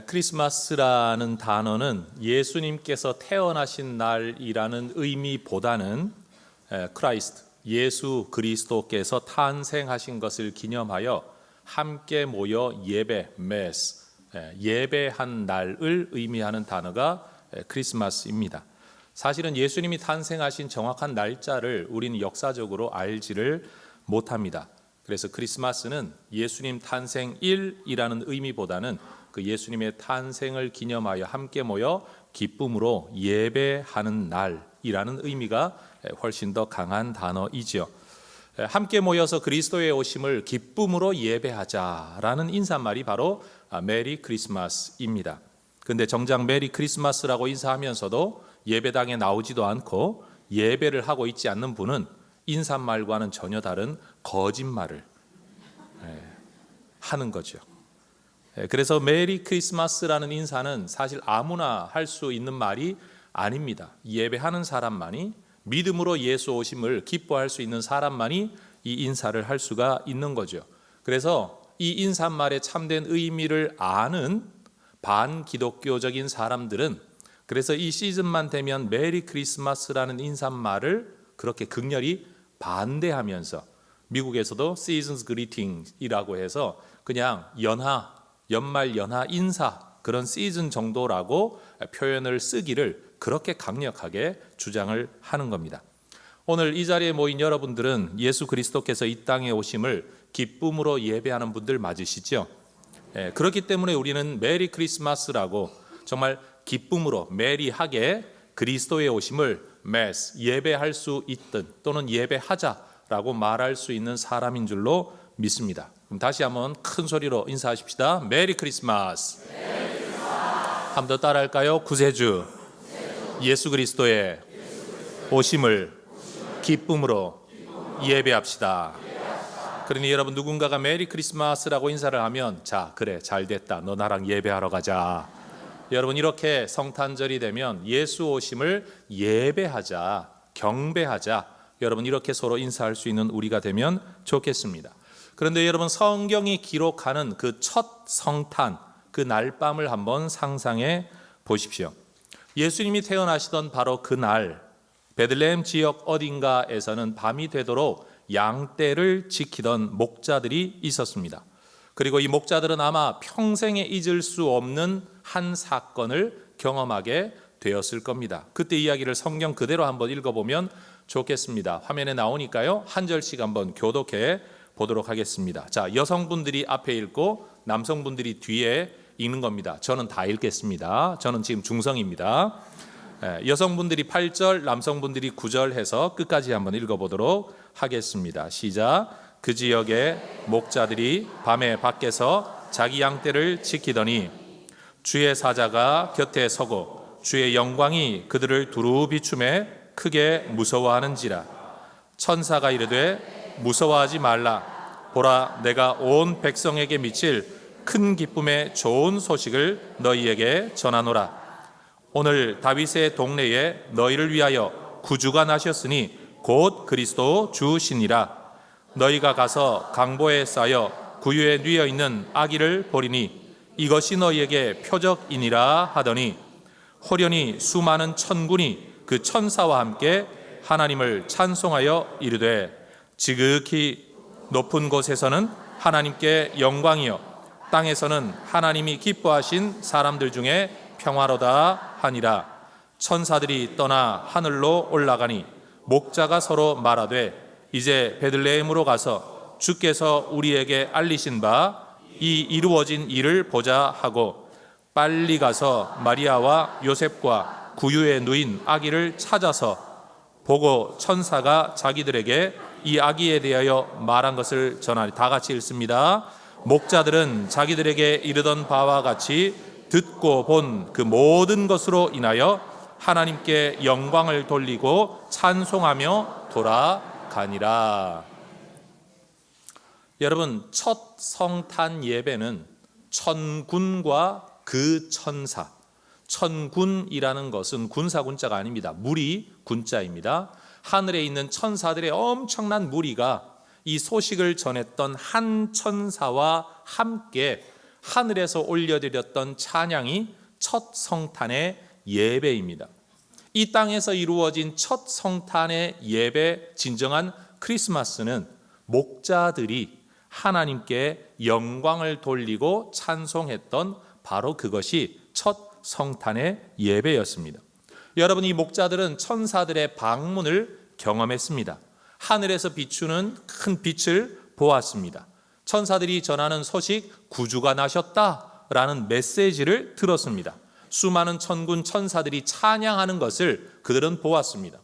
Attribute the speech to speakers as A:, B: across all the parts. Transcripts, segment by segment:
A: 크리스마스라는 단어는 예수님께서 태어나신 날이라는 의미보다는 크라이스트, 예수 그리스도께서 탄생하신 것을 기념하여 함께 모여 예배, 메스, 예배한 날을 의미하는 단어가 크리스마스입니다. 사실은 예수님이 탄생하신 정확한 날짜를 우리는 역사적으로 알지를 못합니다. 그래서 크리스마스는 예수님 탄생일이라는 의미보다는 그 예수님의 탄생을 기념하여 함께 모여 기쁨으로 예배하는 날이라는 의미가 훨씬 더 강한 단어이지요. 함께 모여서 그리스도의 오심을 기쁨으로 예배하자라는 인사말이 바로 메리 크리스마스입니다. 그런데 정작 메리 크리스마스라고 인사하면서도 예배당에 나오지도 않고 예배를 하고 있지 않는 분은 인사말과는 전혀 다른 거짓말을 하는 거죠. 그래서 메리 크리스마스라는 인사는 사실 아무나 할 수 있는 말이 아닙니다. 예배하는 사람만이, 믿음으로 예수 오심을 기뻐할 수 있는 사람만이 이 인사를 할 수가 있는 거죠. 그래서 이 인사말의 참된 의미를 아는 반기독교적인 사람들은 그래서 이 시즌만 되면 메리 크리스마스라는 인사말을 그렇게 극렬히 반대하면서 미국에서도 Seasons Greetings이라고 해서 그냥 연말 연하 인사, 그런 시즌 정도라고 표현을 쓰기를 그렇게 강력하게 주장을 하는 겁니다. 오늘 이 자리에 모인 여러분들은 예수 그리스도께서 이 땅에 오심을 기쁨으로 예배하는 분들 맞으시죠? 그렇기 때문에 우리는 메리 크리스마스라고 정말 기쁨으로 메리하게 그리스도의 오심을 메스, 예배할 수 있든 또는 예배하자라고 말할 수 있는 사람인 줄로 믿습니다. 그럼 다시 한번 큰 소리로 인사하십시다. 메리 크리스마스. 한 번 더 따라할까요? 구세주 예수 그리스도의 오심을 기쁨으로 예배합시다. 그러니 여러분, 누군가가 메리 크리스마스라고 인사를 하면 자, 그래, 잘 됐다, 너 나랑 예배하러 가자. 여러분, 이렇게 성탄절이 되면 예수 오심을 예배하자, 경배하자, 여러분 이렇게 서로 인사할 수 있는 우리가 되면 좋겠습니다. 그런데 여러분, 성경이 기록하는 그 첫 성탄, 그 날밤을 한번 상상해 보십시오. 예수님이 태어나시던 바로 그 날, 베들레헴 지역 어딘가에서는 밤이 되도록 양떼를 지키던 목자들이 있었습니다. 그리고 이 목자들은 아마 평생에 잊을 수 없는 한 사건을 경험하게 되었을 겁니다. 그때 이야기를 성경 그대로 한번 읽어보면 좋겠습니다. 화면에 나오니까요, 한 절씩 한번 교독해 보도록 하겠습니다. 자, 여성분들이 앞에 읽고 남성분들이 뒤에 읽는 겁니다. 저는 다 읽겠습니다. 저는 지금 중성입니다. 여성분들이 8절, 남성분들이 9절 해서 끝까지 한번 읽어보도록 하겠습니다. 시작. 그 지역의 목자들이 밤에 밖에서 자기 양떼를 지키더니 주의 사자가 곁에 서고 주의 영광이 그들을 두루 비추매 크게 무서워하는지라. 천사가 이르되 무서워하지 말라. 보라, 내가 온 백성에게 미칠 큰 기쁨의 좋은 소식을 너희에게 전하노라. 오늘 다윗의 동네에 너희를 위하여 구주가 나셨으니 곧 그리스도 주시니라. 너희가 가서 강보에 쌓여 구유에 뉘어 있는 아기를 보리니 이것이 너희에게 표적이니라 하더니 호련히 수많은 천군이 그 천사와 함께 하나님을 찬송하여 이르되 지극히 높은 곳에서는 하나님께 영광이요 땅에서는 하나님이 기뻐하신 사람들 중에 평화로다 하니라. 천사들이 떠나 하늘로 올라가니 목자가 서로 말하되 이제 베들레헴으로 가서 주께서 우리에게 알리신 바 이 이루어진 일을 보자 하고 빨리 가서 마리아와 요셉과 구유에 누인 아기를 찾아서 보고 천사가 자기들에게 이 아기에 대하여 말한 것을 전하니. 다 같이 읽습니다. 목자들은 자기들에게 이르던 바와 같이 듣고 본 그 모든 것으로 인하여 하나님께 영광을 돌리고 찬송하며 돌아가니라. 여러분, 첫 성탄 예배는 천군과 그 천사, 천군이라는 것은 군사군자가 아닙니다. 무리 군자입니다. 하늘에 있는 천사들의 엄청난 무리가 이 소식을 전했던 한 천사와 함께 하늘에서 올려드렸던 찬양이 첫 성탄의 예배입니다. 이 땅에서 이루어진 첫 성탄의 예배, 진정한 크리스마스는 목자들이 하나님께 영광을 돌리고 찬송했던 바로 그것이 첫 성탄의 예배였습니다. 여러분, 이 목자들은 천사들의 방문을 경험했습니다. 하늘에서 비추는 큰 빛을 보았습니다. 천사들이 전하는 소식, 구주가 나셨다라는 메시지를 들었습니다. 수많은 천군 천사들이 찬양하는 것을 그들은 보았습니다.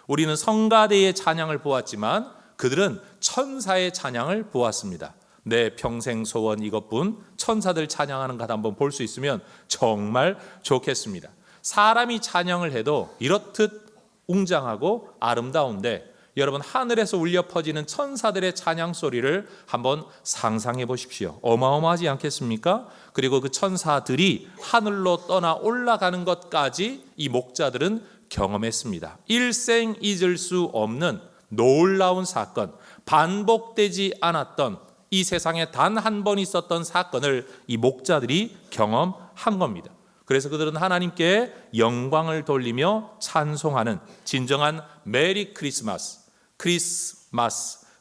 A: 우리는 성가대의 찬양을 보았지만 그들은 천사의 찬양을 보았습니다. 내 평생 소원 이것뿐, 천사들 찬양하는 것 한번 볼 수 있으면 정말 좋겠습니다. 사람이 찬양을 해도 이렇듯 웅장하고 아름다운데 여러분, 하늘에서 울려 퍼지는 천사들의 찬양 소리를 한번 상상해 보십시오. 어마어마하지 않겠습니까? 그리고 그 천사들이 하늘로 떠나 올라가는 것까지 이 목자들은 경험했습니다. 일생 잊을 수 없는 놀라운 사건, 반복되지 않았던 이 세상에 단 한 번 있었던 사건을 이 목자들이 경험한 겁니다. 그래서 그들은 하나님께 영광을 돌리며 찬송하는 진정한 메리 크리스마스,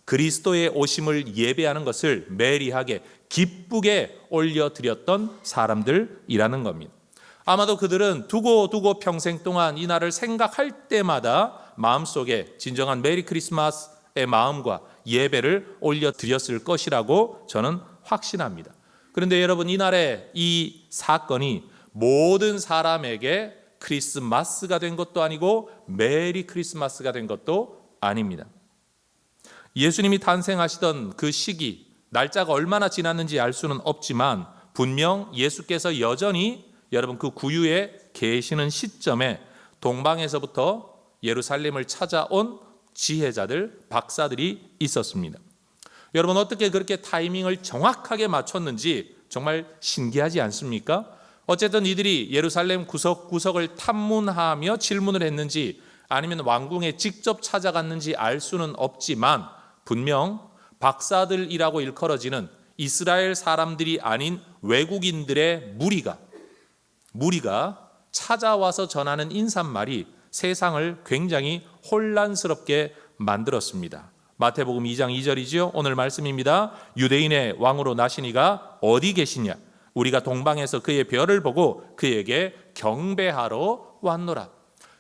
A: 그리스도의 오심을 예배하는 것을 메리하게 기쁘게 올려드렸던 사람들이라는 겁니다. 아마도 그들은 두고 평생 동안 이 날을 생각할 때마다 마음속에 진정한 메리 크리스마스의 마음과 예배를 올려드렸을 것이라고 저는 확신합니다. 그런데 여러분, 이날의 이 사건이 모든 사람에게 크리스마스가 된 것도 아니고 메리 크리스마스가 된 것도 아닙니다. 예수님이 탄생하시던 그 시기, 날짜가 얼마나 지났는지 알 수는 없지만 분명 예수께서 여전히 여러분 그 구유에 계시는 시점에 동방에서부터 예루살렘을 찾아온 지혜자들, 박사들이 있었습니다. 여러분, 어떻게 그렇게 타이밍을 정확하게 맞췄는지 정말 신기하지 않습니까? 어쨌든 이들이 예루살렘 구석구석을 탐문하며 질문을 했는지 아니면 왕궁에 직접 찾아갔는지 알 수는 없지만 분명 박사들이라고 일컬어지는 이스라엘 사람들이 아닌 외국인들의 무리가 찾아와서 전하는 인사말이 세상을 굉장히 혼란스럽게 만들었습니다. 마태복음 2장 2절이죠. 오늘 말씀입니다. 유대인의 왕으로 나시니가 어디 계시냐? 우리가 동방에서 그의 별을 보고 그에게 경배하러 왔노라.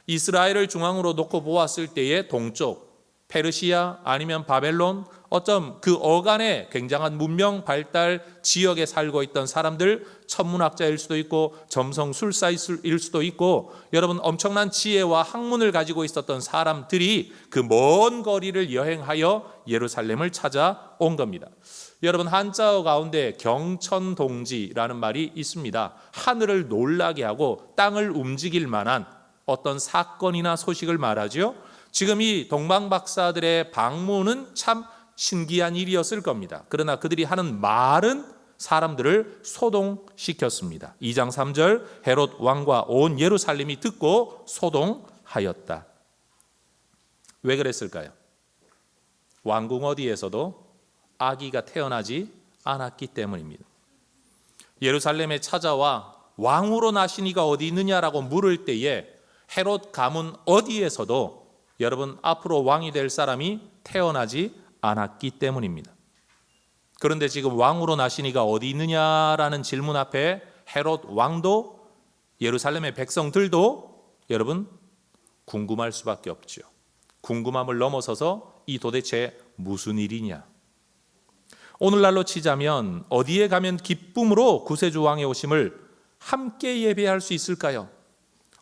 A: 이스라엘을 중앙으로 놓고 보았을 때의 동쪽, 페르시아 아니면 바벨론, 어쩜 그 어간의 굉장한 문명 발달 지역에 살고 있던 사람들, 천문학자일 수도 있고 점성술사일 수도 있고 여러분 엄청난 지혜와 학문을 가지고 있었던 사람들이 그 먼 거리를 여행하여 예루살렘을 찾아온 겁니다. 여러분, 한자어 가운데 경천동지라는 말이 있습니다. 하늘을 놀라게 하고 땅을 움직일 만한 어떤 사건이나 소식을 말하죠. 지금 이 동방박사들의 방문은 참 신기한 일이었을 겁니다. 그러나 그들이 하는 말은 사람들을 소동시켰습니다. 2장 3절, 헤롯 왕과 온 예루살렘이 듣고 소동하였다. 왜 그랬을까요? 왕궁 어디에서도 아기가 태어나지 않았기 때문입니다. 예루살렘에 찾아와 왕으로 나신 이가 어디 있느냐라고 물을 때에 헤롯 가문 어디에서도 여러분 앞으로 왕이 될 사람이 태어나지 않았기 때문입니다. 그런데 지금 왕으로 나신 이가 어디 있느냐라는 질문 앞에 헤롯 왕도 예루살렘의 백성들도 여러분 궁금할 수밖에 없죠. 궁금함을 넘어서서 이 도대체 무슨 일이냐? 오늘날로 치자면 어디에 가면 기쁨으로 구세주 왕의 오심을 함께 예배할 수 있을까요?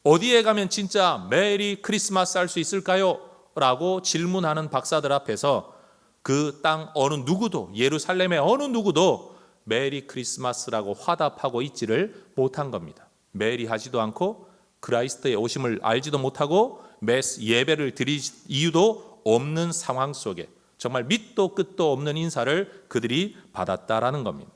A: 어디에 가면 진짜 메리 크리스마스 할 수 있을까요? 라고 질문하는 박사들 앞에서 그 땅 어느 누구도, 예루살렘의 어느 누구도 메리 크리스마스라고 화답하고 있지를 못한 겁니다. 메리 하지도 않고 그리스도의 오심을 알지도 못하고 메스 예배를 드릴 이유도 없는 상황 속에 정말 밑도 끝도 없는 인사를 그들이 받았다라는 겁니다.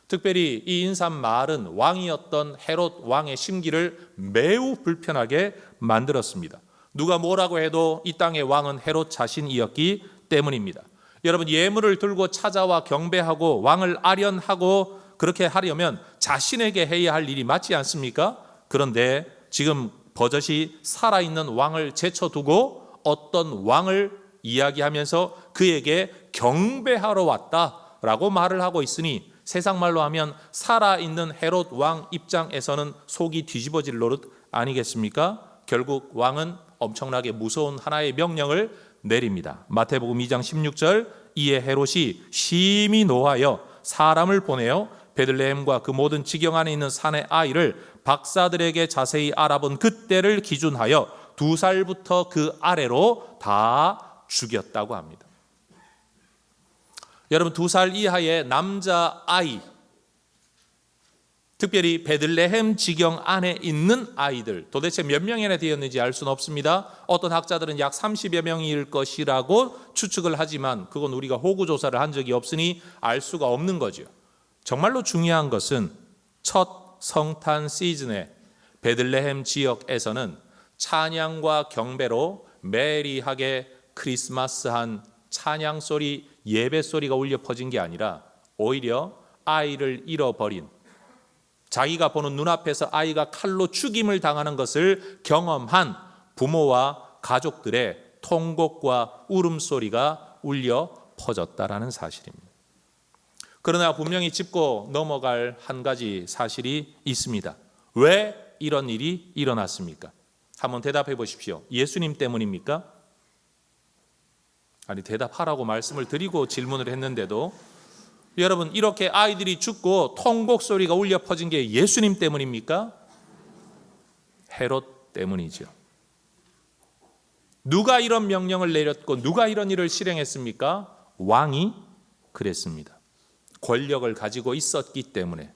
A: 특별히 이 인사말은 왕이었던 헤롯 왕의 심기를 매우 불편하게 만들었습니다. 누가 뭐라고 해도 이 땅의 왕은 헤롯 자신이었기 때문입니다. 여러분, 예물을 들고 찾아와 경배하고 왕을 아련하고 그렇게 하려면 자신에게 해야 할 일이 맞지 않습니까? 그런데 지금 버젓이 살아있는 왕을 제쳐두고 어떤 왕을 이야기하면서 그에게 경배하러 왔다라고 말을 하고 있으니 세상 말로 하면 살아있는 헤롯 왕 입장에서는 속이 뒤집어질 노릇 아니겠습니까? 결국 왕은 엄청나게 무서운 하나의 명령을 내립니다. 마태복음 2장 16절, 이에 헤롯이 심히 노하여 사람을 보내어 베들레헴과 그 모든 지경 안에 있는 산의 아이를 박사들에게 자세히 알아본 그때를 기준하여 2살부터 그 아래로 다 죽였다고 합니다. 여러분, 2살 이하의 남자 아이, 특별히 베들레헴 지경 안에 있는 아이들, 도대체 몇 명이나 되었는지 알 수는 없습니다. 어떤 학자들은 약 30여 명일 것이라고 추측을 하지만 그건 우리가 호구조사를 한 적이 없으니 알 수가 없는 거죠. 정말로 중요한 것은 첫 성탄 시즌에 베들레헴 지역에서는 찬양과 경배로 매리하게 크리스마스한 찬양 소리, 예배 소리가 울려 퍼진 게 아니라 오히려 아이를 잃어버린, 자기가 보는 눈앞에서 아이가 칼로 죽임을 당하는 것을 경험한 부모와 가족들의 통곡과 울음소리가 울려 퍼졌다라는 사실입니다. 그러나 분명히 짚고 넘어갈 한 가지 사실이 있습니다. 왜 이런 일이 일어났습니까? 한번 대답해 보십시오. 예수님 때문입니까? 아니, 대답하라고 말씀을 드리고 질문을 했는데도 여러분, 이렇게 아이들이 죽고 통곡 소리가 울려 퍼진 게 예수님 때문입니까? 헤롯 때문이죠. 누가 이런 명령을 내렸고 누가 이런 일을 실행했습니까? 왕이 그랬습니다. 권력을 가지고 있었기 때문에,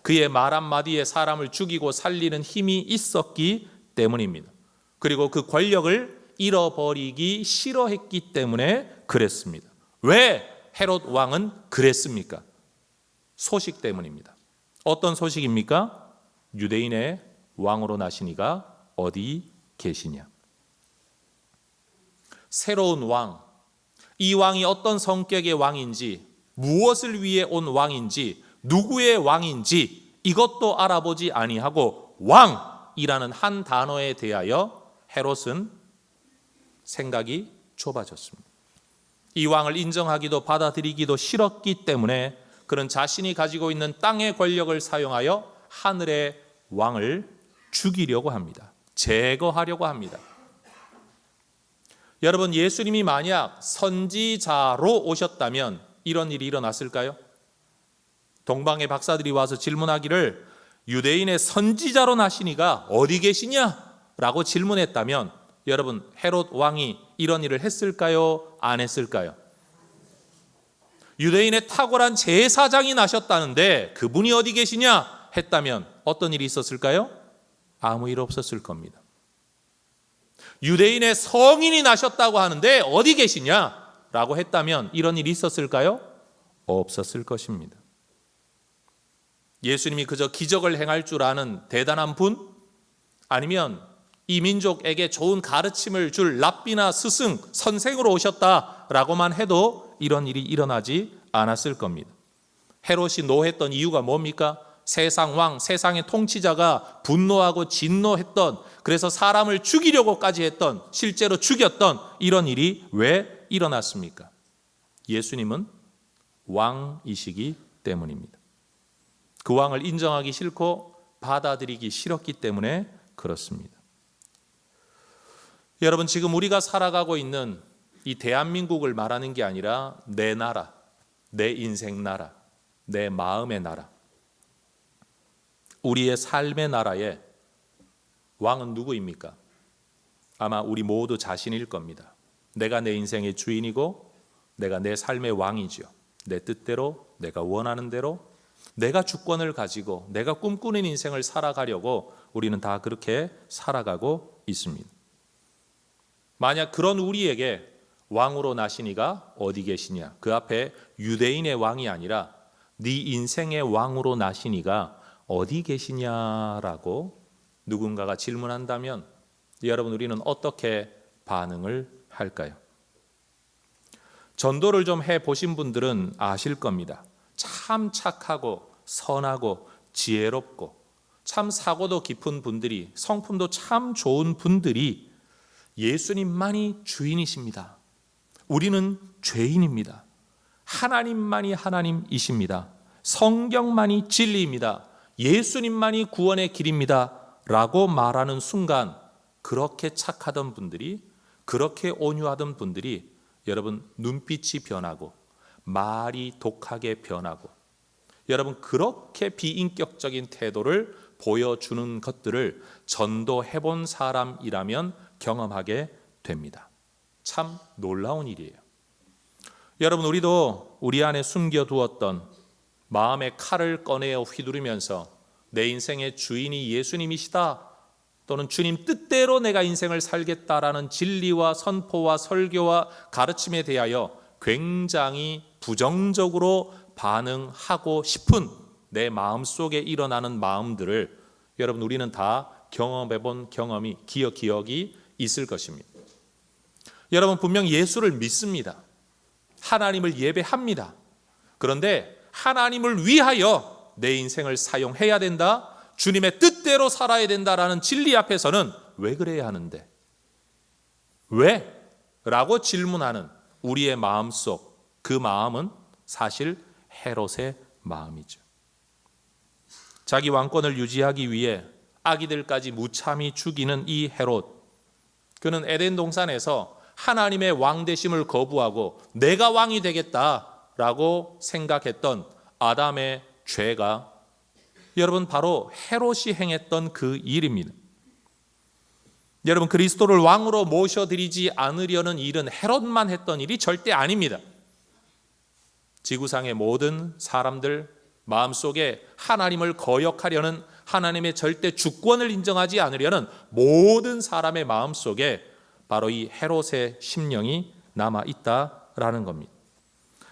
A: 그의 말 한마디에 사람을 죽이고 살리는 힘이 있었기 때문입니다. 그리고 그 권력을 잃어버리기 싫어했기 때문에 그랬습니다. 왜 헤롯 왕은 그랬습니까? 소식 때문입니다. 어떤 소식입니까? 유대인의 왕으로 나시니가 어디 계시냐. 새로운 왕, 이 왕이 어떤 성격의 왕인지, 무엇을 위해 온 왕인지, 누구의 왕인지 이것도 알아보지 아니하고 왕이라는 한 단어에 대하여 헤롯은 생각이 좁아졌습니다. 이 왕을 인정하기도 받아들이기도 싫었기 때문에 그는 자신이 가지고 있는 땅의 권력을 사용하여 하늘의 왕을 죽이려고 합니다. 제거하려고 합니다. 여러분, 예수님이 만약 선지자로 오셨다면 이런 일이 일어났을까요? 동방의 박사들이 와서 질문하기를 유대인의 선지자로 나시니가 어디 계시냐? 라고 질문했다면 여러분, 헤롯 왕이 이런 일을 했을까요? 안 했을까요? 유대인의 탁월한 제사장이 나셨다는데 그분이 어디 계시냐? 했다면 어떤 일이 있었을까요? 아무 일 없었을 겁니다. 유대인의 성인이 나셨다고 하는데 어디 계시냐? 라고 했다면 이런 일이 있었을까요? 없었을 것입니다. 예수님이 그저 기적을 행할 줄 아는 대단한 분? 아니면 이 민족에게 좋은 가르침을 줄 랍비나 스승, 선생으로 오셨다라고만 해도 이런 일이 일어나지 않았을 겁니다. 헤롯이 노했던 이유가 뭡니까? 세상 왕, 세상의 통치자가 분노하고 진노했던, 그래서 사람을 죽이려고까지 했던, 실제로 죽였던 이런 일이 왜 일어났습니까? 예수님은 왕이시기 때문입니다. 그 왕을 인정하기 싫고 받아들이기 싫었기 때문에 그렇습니다. 여러분, 지금 우리가 살아가고 있는 이 대한민국을 말하는 게 아니라 내 나라, 내 인생 나라, 내 마음의 나라, 우리의 삶의 나라에 왕은 누구입니까? 아마 우리 모두 자신일 겁니다. 내가 내 인생의 주인이고 내가 내 삶의 왕이죠. 내 뜻대로, 내가 원하는 대로, 내가 주권을 가지고 내가 꿈꾸는 인생을 살아가려고 우리는 다 그렇게 살아가고 있습니다. 만약 그런 우리에게 왕으로 나시니가 어디 계시냐? 그 앞에 유대인의 왕이 아니라 네 인생의 왕으로 나시니가 어디 계시냐라고 누군가가 질문한다면 여러분, 우리는 어떻게 반응을 할까요? 전도를 좀 해보신 분들은 아실 겁니다. 참 착하고 선하고 지혜롭고 참 사고도 깊은 분들이, 성품도 참 좋은 분들이 예수님만이 주인이십니다. 우리는 죄인입니다. 하나님만이 하나님이십니다. 성경만이 진리입니다. 예수님만이 구원의 길입니다. 라고 말하는 순간 그렇게 착하던 분들이, 그렇게 온유하던 분들이 여러분 눈빛이 변하고 말이 독하게 변하고 여러분 그렇게 비인격적인 태도를 보여주는 것들을 전도해 본 사람이라면 경험하게 됩니다. 참 놀라운 일이에요. 여러분 우리도 우리 안에 숨겨두었던 마음의 칼을 꺼내어 휘두르면서 내 인생의 주인이 예수님이시다, 또는 주님 뜻대로 내가 인생을 살겠다라는 진리와 선포와 설교와 가르침에 대하여 굉장히 부정적으로 반응하고 싶은 내 마음속에 일어나는 마음들을 여러분 우리는 다 경험해 본 경험이, 기억이 있을 것입니다. 여러분 분명 예수를 믿습니다. 하나님을 예배합니다. 그런데 하나님을 위하여 내 인생을 사용해야 된다, 주님의 뜻대로 살아야 된다라는 진리 앞에서는 왜 그래야 하는데? 왜? 라고 질문하는 우리의 마음속, 그 마음은 사실 헤롯의 마음이죠. 자기 왕권을 유지하기 위해 아기들까지 무참히 죽이는 이 헤롯, 그는 에덴 동산에서 하나님의 왕 되심을 거부하고 내가 왕이 되겠다라고 생각했던 아담의 죄가 여러분 바로 헤롯이 행했던 그 일입니다. 여러분 그리스도를 왕으로 모셔드리지 않으려는 일은 헤롯만 했던 일이 절대 아닙니다. 지구상의 모든 사람들 마음속에 하나님을 거역하려는, 하나님의 절대 주권을 인정하지 않으려는 모든 사람의 마음속에 바로 이 헤롯의 심령이 남아있다라는 겁니다.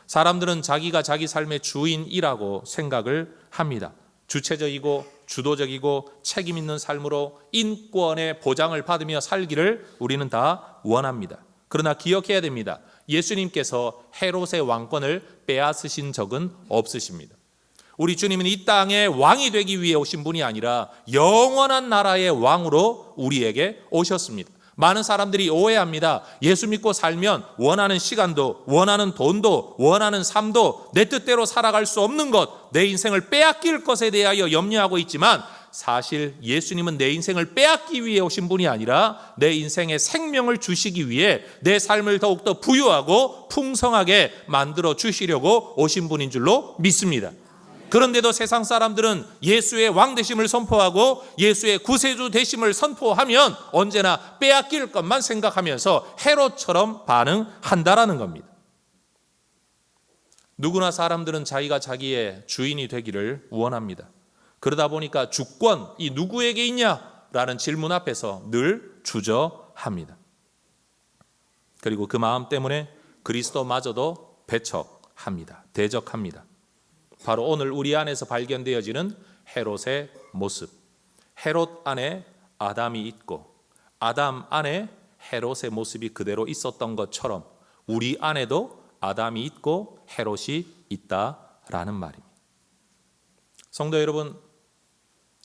A: 사람들은 자기가 자기 삶의 주인이라고 생각을 합니다. 주체적이고 주도적이고 책임 있는 삶으로 인권의 보장을 받으며 살기를 우리는 다 원합니다. 그러나 기억해야 됩니다. 예수님께서 헤롯의 왕권을 빼앗으신 적은 없으십니다. 우리 주님은 이 땅에 왕이 되기 위해 오신 분이 아니라 영원한 나라의 왕으로 우리에게 오셨습니다. 많은 사람들이 오해합니다. 예수 믿고 살면 원하는 시간도, 원하는 돈도, 원하는 삶도 내 뜻대로 살아갈 수 없는 것, 내 인생을 빼앗길 것에 대하여 염려하고 있지만 사실 예수님은 내 인생을 빼앗기 위해 오신 분이 아니라 내 인생에 생명을 주시기 위해 내 삶을 더욱더 부유하고 풍성하게 만들어 주시려고 오신 분인 줄로 믿습니다. 그런데도 세상 사람들은 예수의 왕 되심을 선포하고 예수의 구세주 되심을 선포하면 언제나 빼앗길 것만 생각하면서 헤롯처럼 반응한다라는 겁니다. 누구나 사람들은 자기가 자기의 주인이 되기를 원합니다. 그러다 보니까 주권, 이 누구에게 있냐라는 질문 앞에서 늘 주저합니다. 그리고 그 마음 때문에 그리스도마저도 배척합니다. 대적합니다. 바로 오늘 우리 안에서 발견되어지는 헤롯의 모습. 헤롯 안에 아담이 있고 아담 안에 헤롯의 모습이 그대로 있었던 것처럼 우리 안에도 아담이 있고 헤롯이 있다라는 말입니다. 성도 여러분,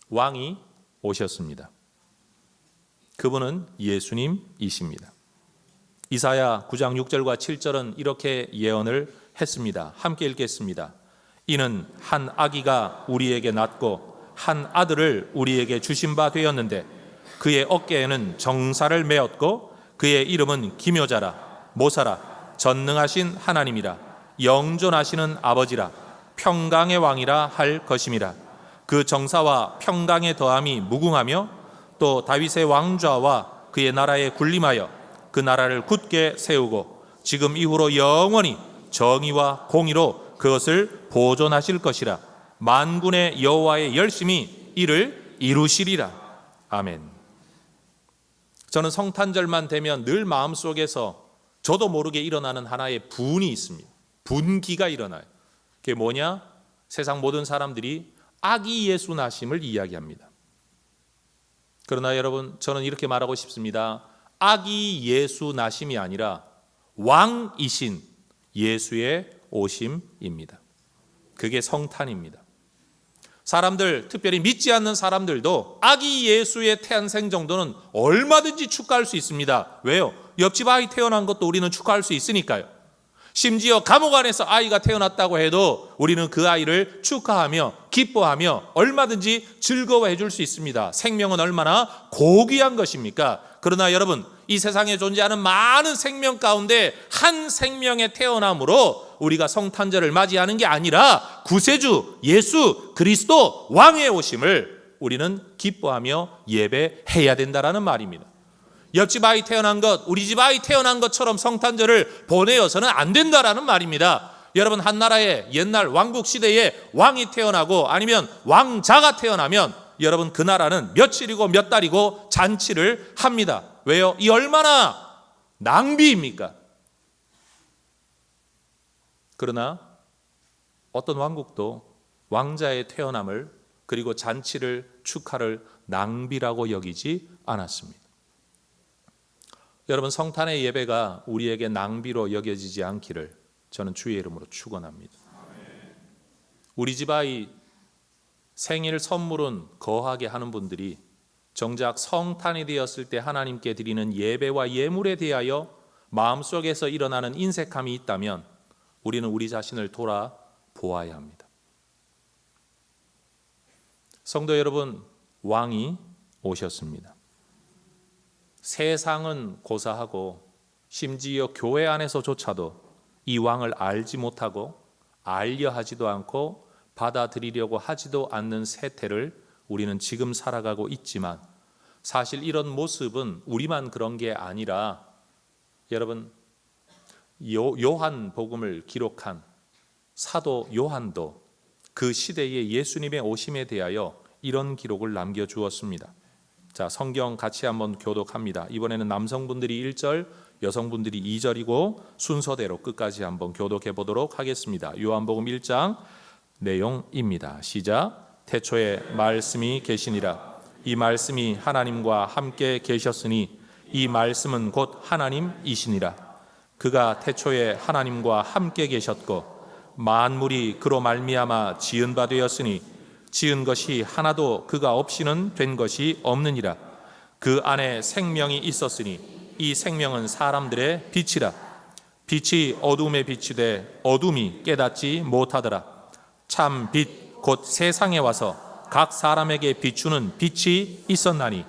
A: 왕이 오셨습니다. 그분은 예수님이십니다. 이사야 9장 6절과 7절은 이렇게 예언을 했습니다. 함께 읽겠습니다. 이는 한 아기가 우리에게 낳고 한 아들을 우리에게 주신 바 되었는데 그의 어깨에는 정사를 메었고 그의 이름은 기묘자라 모사라 전능하신 하나님이라 영존하시는 아버지라 평강의 왕이라 할 것임이라. 그 정사와 평강의 더함이 무궁하며 또 다윗의 왕좌와 그의 나라에 군림하여 그 나라를 굳게 세우고 지금 이후로 영원히 정의와 공의로 그것을 보존하실 것이라. 만군의 여호와의 열심히 이를 이루시리라. 아멘. 저는 성탄절만 되면 늘 마음속에서 저도 모르게 일어나는 하나의 분이 있습니다. 분기가 일어나요. 그게 뭐냐? 세상 모든 사람들이 아기 예수 나심을 이야기합니다. 그러나 여러분, 저는 이렇게 말하고 싶습니다. 아기 예수 나심이 아니라 왕이신 예수의 오심입니다. 그게 성탄입니다. 사람들, 특별히 믿지 않는 사람들도 아기 예수의 태안생 정도는 얼마든지 축하할 수 있습니다. 왜요? 옆집 아이 태어난 것도 우리는 축하할 수 있으니까요. 심지어 감옥 안에서 아이가 태어났다고 해도 우리는 그 아이를 축하하며 기뻐하며 얼마든지 즐거워해 줄 수 있습니다. 생명은 얼마나 고귀한 것입니까? 그러나 여러분, 이 세상에 존재하는 많은 생명 가운데 한 생명의 태어남으로 우리가 성탄절을 맞이하는 게 아니라 구세주 예수 그리스도 왕의 오심을 우리는 기뻐하며 예배해야 된다라는 말입니다. 옆집 아이 태어난 것, 우리 집 아이 태어난 것처럼 성탄절을 보내어서는 안 된다라는 말입니다. 여러분, 한 나라의 옛날 왕국 시대에 왕이 태어나고 아니면 왕자가 태어나면 여러분, 그 나라는 며칠이고 몇 달이고 잔치를 합니다. 왜요? 이 얼마나 낭비입니까? 그러나 어떤 왕국도 왕자의 태어남을 그리고 잔치를 축하를 낭비라고 여기지 않았습니다. 여러분, 성탄의 예배가 우리에게 낭비로 여겨지지 않기를 저는 주의 이름으로 축원합니다. 우리 집 아이 생일 선물은 거하게 하는 분들이 정작 성탄이 되었을 때 하나님께 드리는 예배와 예물에 대하여 마음속에서 일어나는 인색함이 있다면 우리는 우리 자신을 돌아보아야 합니다. 성도 여러분, 왕이 오셨습니다. 세상은 고사하고 심지어 교회 안에서조차도 이 왕을 알지 못하고 알려 하지도 않고 받아들이려고 하지도 않는 세태를 우리는 지금 살아가고 있지만 사실 이런 모습은 우리만 그런 게 아니라 여러분, 요한 복음을 기록한 사도 요한도 그 시대의 예수님의 오심에 대하여 이런 기록을 남겨주었습니다. 자, 성경 같이 한번 교독합니다. 이번에는 남성분들이 1절, 여성분들이 2절이고 순서대로 끝까지 한번 교독해 보도록 하겠습니다. 요한복음 1장 내용입니다. 시작. 태초에 말씀이 계시니라. 이 말씀이 하나님과 함께 계셨으니 이 말씀은 곧 하나님이시니라. 그가 태초에 하나님과 함께 계셨고 만물이 그로 말미암아 지은 바 되었으니 지은 것이 하나도 그가 없이는 된 것이 없느니라. 그 안에 생명이 있었으니 이 생명은 사람들의 빛이라. 빛이 어둠에 비추되 어둠이 깨닫지 못하더라. 참 빛 곧 세상에 와서 각 사람에게 비추는 빛이 있었나니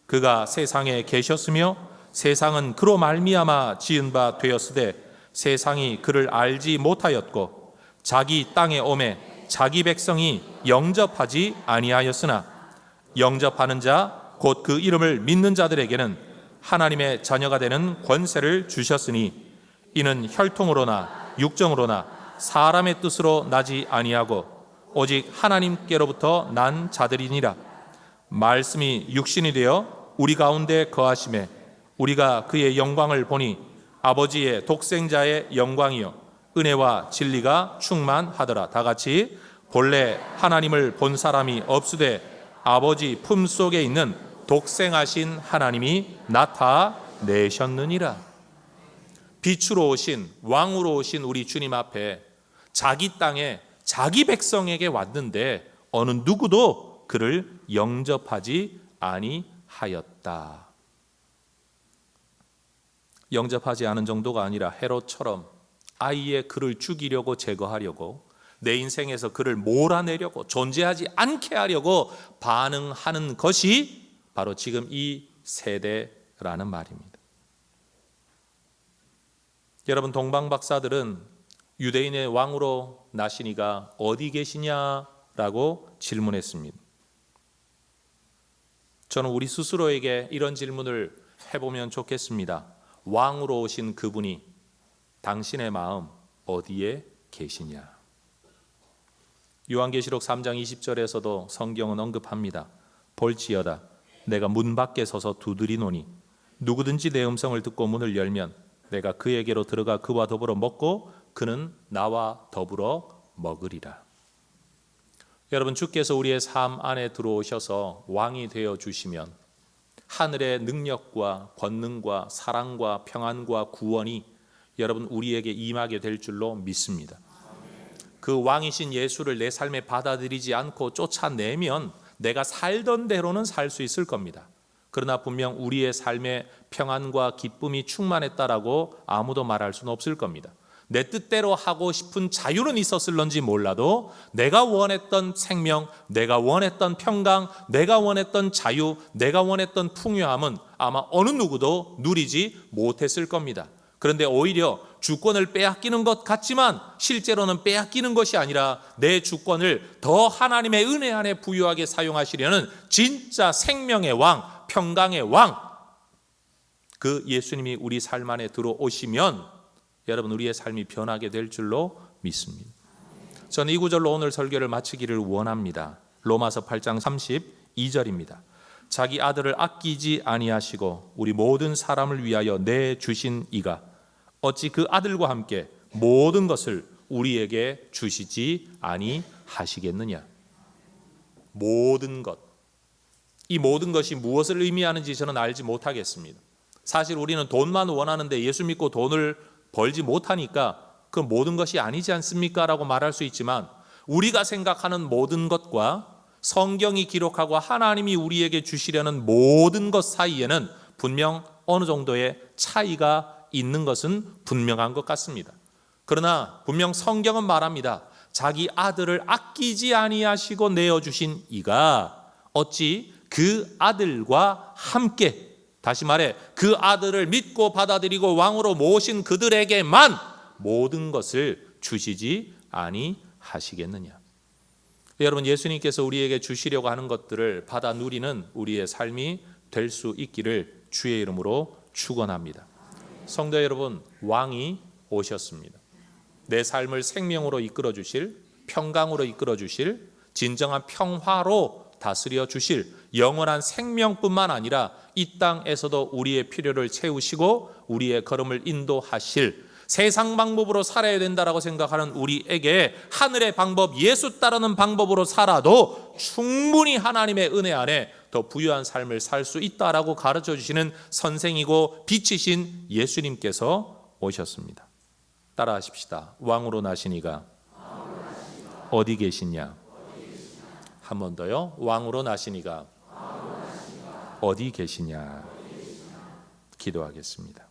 A: 그가 세상에 계셨으며 세상은 그로 말미암아 지은 바 되었으되 세상이 그를 알지 못하였고 자기 땅에 오매 자기 백성이 영접하지 아니하였으나 영접하는 자 곧 그 이름을 믿는 자들에게는 하나님의 자녀가 되는 권세를 주셨으니 이는 혈통으로나 육정으로나 사람의 뜻으로 나지 아니하고 오직 하나님께로부터 난 자들이니라. 말씀이 육신이 되어 우리 가운데 거하심에 우리가 그의 영광을 보니 아버지의 독생자의 영광이요 은혜와 진리가 충만하더라. 다 같이 본래 하나님을 본 사람이 없으되 아버지 품속에 있는 독생하신 하나님이 나타내셨느니라. 빛으로 오신 왕으로 오신 우리 주님 앞에 자기 땅에 자기 백성에게 왔는데 어느 누구도 그를 영접하지 아니하였다. 영접하지 않은 정도가 아니라 헤롯처럼 아이의 그를 죽이려고 제거하려고 내 인생에서 그를 몰아내려고 존재하지 않게 하려고 반응하는 것이 바로 지금 이 세대라는 말입니다. 여러분, 동방 박사들은 유대인의 왕으로 나시니가 어디 계시냐라고 질문했습니다. 저는 우리 스스로에게 이런 질문을 해보면 좋겠습니다. 왕으로 오신 그분이 당신의 마음 어디에 계시냐? 요한계시록 3장 20절에서도 성경은 언급합니다. 볼지어다 내가 문 밖에 서서 두드리노니 누구든지 내 음성을 듣고 문을 열면 내가 그에게로 들어가 그와 더불어 먹고 그는 나와 더불어 먹으리라. 여러분, 주께서 우리의 삶 안에 들어오셔서 왕이 되어 주시면 하늘의 능력과 권능과 사랑과 평안과 구원이 여러분 우리에게 임하게 될 줄로 믿습니다. 그 왕이신 예수를 내 삶에 받아들이지 않고 쫓아내면 내가 살던 대로는 살 수 있을 겁니다. 그러나 분명 우리의 삶에 평안과 기쁨이 충만했다라고 아무도 말할 수는 없을 겁니다. 내 뜻대로 하고 싶은 자유는 있었을런지 몰라도 내가 원했던 생명, 내가 원했던 평강, 내가 원했던 자유, 내가 원했던 풍요함은 아마 어느 누구도 누리지 못했을 겁니다. 그런데 오히려 주권을 빼앗기는 것 같지만 실제로는 빼앗기는 것이 아니라 내 주권을 더 하나님의 은혜 안에 부유하게 사용하시려는 진짜 생명의 왕, 평강의 왕, 그 예수님이 우리 삶 안에 들어오시면 여러분 우리의 삶이 변하게 될 줄로 믿습니다. 저는 이 구절로 오늘 설교를 마치기를 원합니다. 로마서 8장 32절입니다. 자기 아들을 아끼지 아니하시고 우리 모든 사람을 위하여 내주신 이가 어찌 그 아들과 함께 모든 것을 우리에게 주시지 아니하시겠느냐. 모든 것. 이 모든 것이 무엇을 의미하는지 저는 알지 못하겠습니다. 사실 우리는 돈만 원하는데 예수 믿고 돈을 벌지 못하니까 그 모든 것이 아니지 않습니까? 라고 말할 수 있지만 우리가 생각하는 모든 것과 성경이 기록하고 하나님이 우리에게 주시려는 모든 것 사이에는 분명 어느 정도의 차이가 있는 것은 분명한 것 같습니다. 그러나 분명 성경은 말합니다. 자기 아들을 아끼지 아니하시고 내어주신 이가 어찌 그 아들과 함께, 다시 말해 그 아들을 믿고 받아들이고 왕으로 모신 그들에게만 모든 것을 주시지 아니하시겠느냐. 여러분 예수님께서 우리에게 주시려고 하는 것들을 받아 누리는 우리의 삶이 될 수 있기를 주의 이름으로 축원합니다. 성도 여러분, 왕이 오셨습니다. 내 삶을 생명으로 이끌어 주실, 평강으로 이끌어 주실, 진정한 평화로 다스려 주실, 영원한 생명뿐만 아니라 이 땅에서도 우리의 필요를 채우시고 우리의 걸음을 인도하실, 세상 방법으로 살아야 된다라고 생각하는 우리에게 하늘의 방법, 예수 따르는 방법으로 살아도 충분히 하나님의 은혜 안에 더 부유한 삶을 살 수 있다라고 가르쳐 주시는 선생이고 빛이신 예수님께서 오셨습니다. 따라하십시다. 왕으로 나신 이가 어디 계시냐? 한 번 더요. 왕으로 나신 이가 어디 계시냐? 기도하겠습니다.